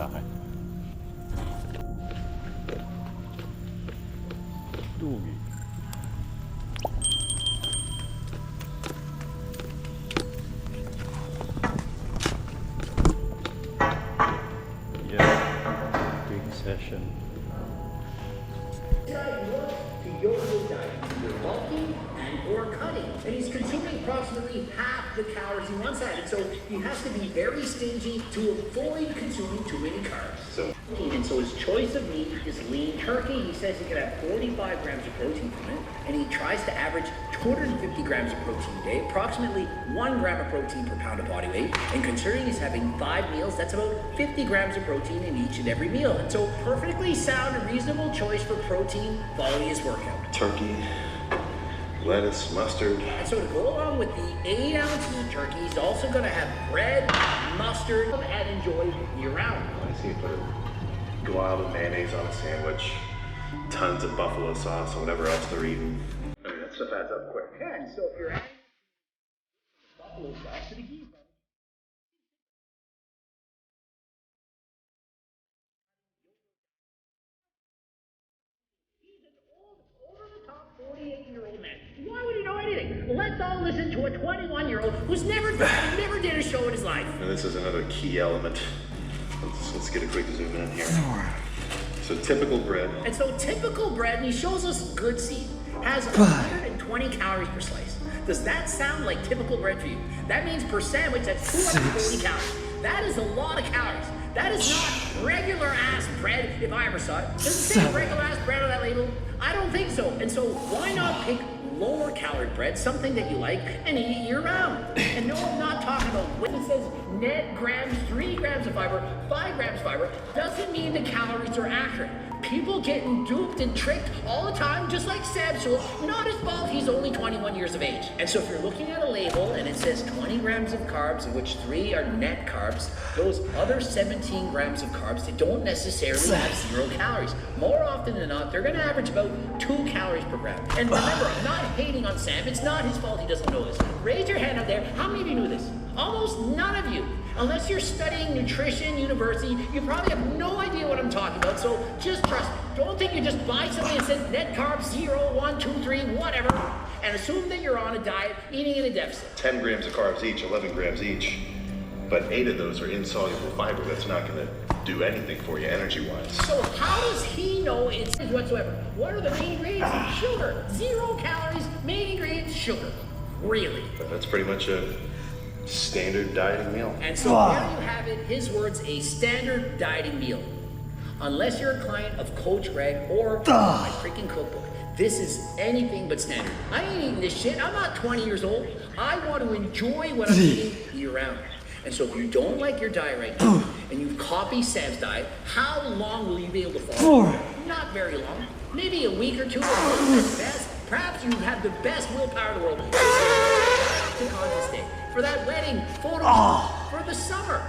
time. Doogie. Yeah, big session. Yo-yo diet, either bulking and or cutting, and he's consuming approximately half the calories he once had, and so he has to be very stingy to avoid consuming too many carbs. And so his choice of meat is lean turkey. He says he can have 45 grams of protein from it, and he tries to average 250 grams of protein a day, approximately 1 gram of protein per pound of body weight. And considering he's having 5 meals, that's about 50 grams of protein in each and every meal. And so perfectly sound and reasonable choice for protein following his workout. Turkey, lettuce, mustard. And so to go along with the 8 ounces of turkey, he's also going to have bread, mustard, and enjoy year-round. I see you put go out with mayonnaise on a sandwich, tons of buffalo sauce, or whatever else they're eating. I mean, that stuff adds up quick. Yeah, and so if you're adding buffalo sauce to the key, he's an old, over-the-top 48-year-old man. Why would he know anything? Let's all listen to a 21-year-old who's never did a show in his life. And this is another key element. Let's get a quick zoom in here. So typical bread. And so typical bread, and he shows us good seed, has 120 calories per slice. Does that sound like typical bread for you? That means per sandwich, that's 240 calories. That is a lot of calories. That is not regular ass bread if I ever saw it. Does it say regular ass bread on that label? I don't think so. And so why not pick lower calorie bread, something that you like, and eat it year round? And no, I'm not talking about when it says net grams, 3 grams of fiber, 5 grams of fiber, doesn't mean the calories are accurate. People getting duped and tricked all the time, just like Sam Sewell. Not his fault, he's only 21 years of age. And so if you're looking at a label and it says 20 grams of carbs, of which 3 are net carbs, those other 17 grams of carbs, they don't necessarily have 0 calories. More often than not, they're gonna average about 2 calories per gram. And remember, I'm not hating on Sam, it's not his fault he doesn't know this. Raise your hand out there, how many of you knew this? Almost none of you. Unless you're studying nutrition university, you probably have no idea what I'm talking about, so just trust me. Don't think you just buy something that says net carbs 0, 1, 2, 3, whatever, and assume that you're on a diet, eating in a deficit. 10 grams of carbs each, 11 grams each, but 8 of those are insoluble fiber. That's not gonna do anything for you energy-wise. So how does he know it's whatsoever? What are the main ingredients? Sugar. 0 calories, main ingredients, sugar. Really? But that's pretty much a standard dieting meal. And so there you have it, his words, a standard dieting meal. Unless you're a client of Coach Greg or my freaking cookbook, this is anything but standard. I ain't eating this shit. I'm not 20 years old. I want to enjoy what I'm eating year-round. And so if you don't like your diet right now, and you copy Sam's diet, how long will you be able to follow? Not very long. Maybe a week or 2 at best. Perhaps you have the best willpower in the world. To contest day, for that wedding photo for the summer.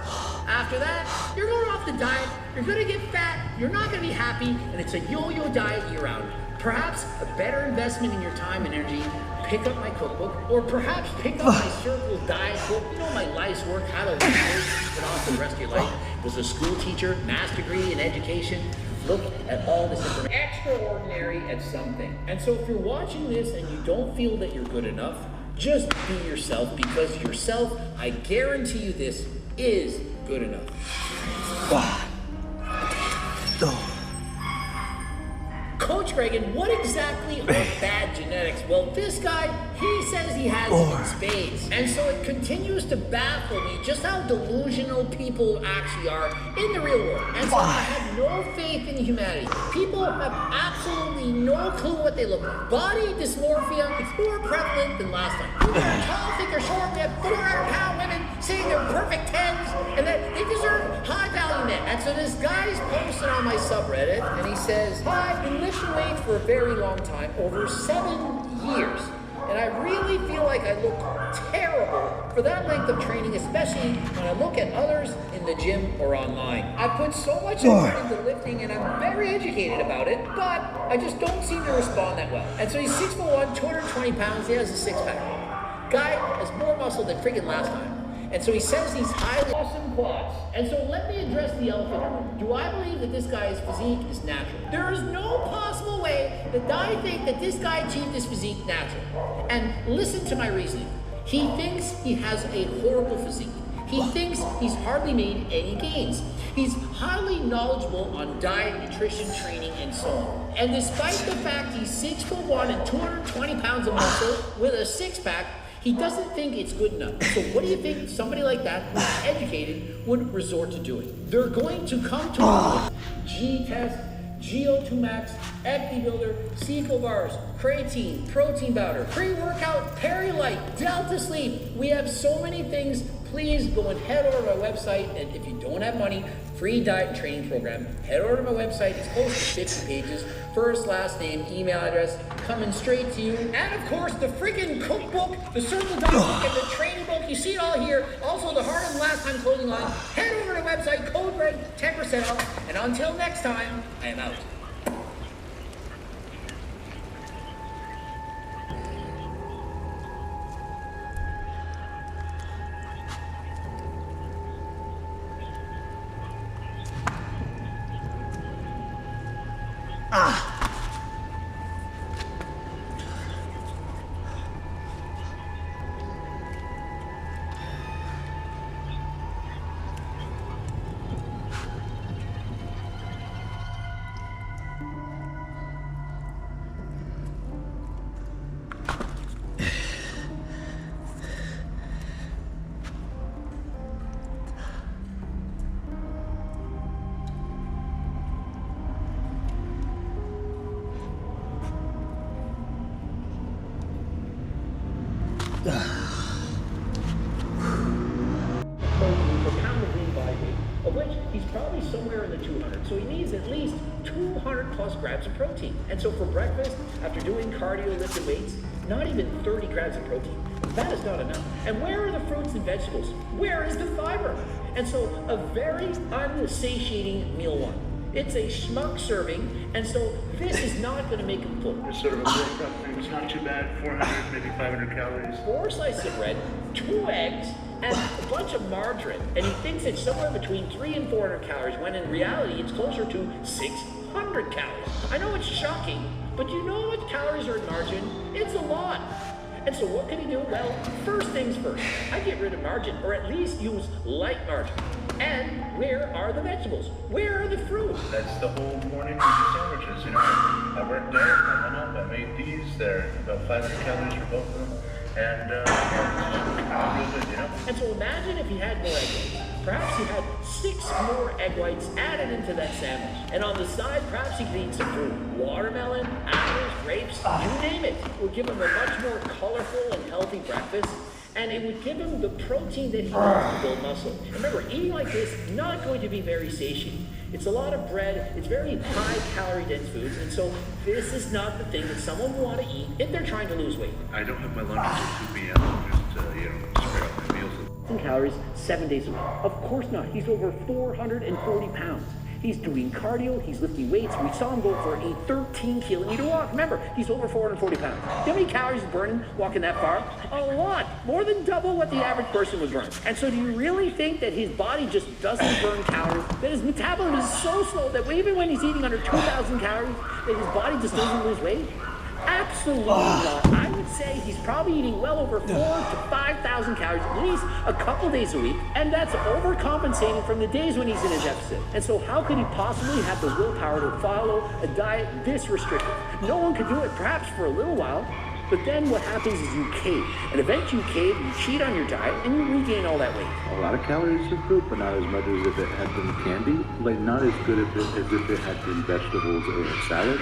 After that, you're going off the diet, you're gonna get fat, you're not gonna be happy, and it's a yo-yo diet year-round. Perhaps a better investment in your time and energy, pick up my cookbook, or perhaps pick up my Circle Diet book, you know, my life's work, how to lose weight, get off for the rest of your life. Was a school teacher, master's degree in education. Look at all this information. Extraordinary at something. And so if you're watching this and you don't feel that you're good enough, just be yourself, because yourself, I guarantee you this, is good enough. Coach Reagan, what exactly are bad genetics? Well, this guy, he says he has it in spades. And so it continues to baffle me just how delusional people actually are in the real world. And so I have no faith in humanity. People have absolutely no clue what they look like. Body dysmorphia is more prevalent than last time. Whether they're tall, thick, or short, we have 400-pound women saying they're perfect 10s and that they deserve high value men. And so this guy's posted on my subreddit and he says, I've been lifting weights for a very long time, over 7 years. And I really feel like I look terrible for that length of training, especially when I look at others in the gym or online. I put so much effort into lifting and I'm very educated about it, but I just don't seem to respond that well. And so he's 6'1", 220 pounds, he has a 6-pack. Guy has more muscle than friggin' last time. And so he says he's highly awesome quads. And so let me address the elephant in the room. Do I believe that this guy's physique is natural? There is no possible way that I think that this guy achieved this physique natural. And listen to my reasoning. He thinks he has a horrible physique. He thinks he's hardly made any gains. He's highly knowledgeable on diet, nutrition, training, and so on. And despite the fact he's 6'1" and 220 pounds of muscle with a six-pack, he doesn't think it's good enough. So what do you think somebody like that, who's educated, would resort to doing? They're going to come to G-test, GO2 max, bodybuilder, Seco bars, creatine, protein powder, pre-workout, Perilite, Delta Sleep. We have so many things. Please go and head over to my website, and if you don't have money, free diet and training program. Head over to my website. It's close to 50 pages. First, last name, email address, coming straight to you. And of course, the freaking cookbook, the Circle Diet Book, and the training book. You see it all here. Also, the Hard and Last Time clothing line. Head over to the website, code red, 10% off. And until next time, I am out. Of which he's probably somewhere in the 200. So he needs at least 200 plus grams of protein. And so for breakfast, after doing cardio, lifting weights, not even 30 grams of protein. That is not enough. And where are the fruits and vegetables? Where is the fiber? And so a very unsatiating meal one. It's a schmuck serving, and so this is not going to make him full. It's sort of a breakup thing. It's not too bad. 400, maybe 500 calories. 4 slices of bread, 2 eggs, and a bunch of margarine. And he thinks it's somewhere between 300 and 400 calories, when in reality it's closer to 600 calories. I know it's shocking, but you know what calories are in margarine? It's a lot. And so what can he do? Well, first things first, I get rid of margarine, or at least use light margarine. And where are the vegetables? Where are the fruit? That's the whole morning sandwiches, you know. I worked out, I went up, I made these. They're about 500 calories for both of them. And real good, you know. And so imagine if he had more egg whites. Perhaps he had 6 more egg whites added into that sandwich. And on the side, perhaps he could eat some fruit. Watermelon, apples, grapes, you name it. It would give him a much more colorful and healthy breakfast. And it would give him the protein that he needs to build muscle. And remember, eating like this, not going to be very satiating. It's a lot of bread, it's very high calorie dense foods, and so this is not the thing that someone will want to eat if they're trying to lose weight. I don't have my lunch until 2 p.m. I'm just, spread out my meals. Calories 7 days a week. Of course not. He's over 440 pounds. He's doing cardio, he's lifting weights. We saw him go for a 13 kilometer walk. Remember, he's over 440 pounds. You know how many calories he's burning walking that far? A lot. More than double what the average person would burn. And so do you really think that his body just doesn't burn calories? That his metabolism is so slow that even when he's eating under 2,000 calories, that his body just doesn't lose weight? Absolutely not. I would say he's probably eating well over 4,000 to 5,000 calories at least a couple days a week, and that's overcompensating from the days when he's in a deficit. And so how could he possibly have the willpower to follow a diet this restrictive? No one could do it, perhaps for a little while, but then what happens is you cave. And eventually you cave, you cheat on your diet, and you regain all that weight. A lot of calories in fruit, but not as much as if it had been candy. Like, not as good as if it had been vegetables or salad,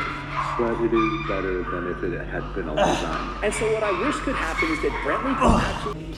but it is better than if it had been a lasagna. And so what I wish could happen is that Brentley could actually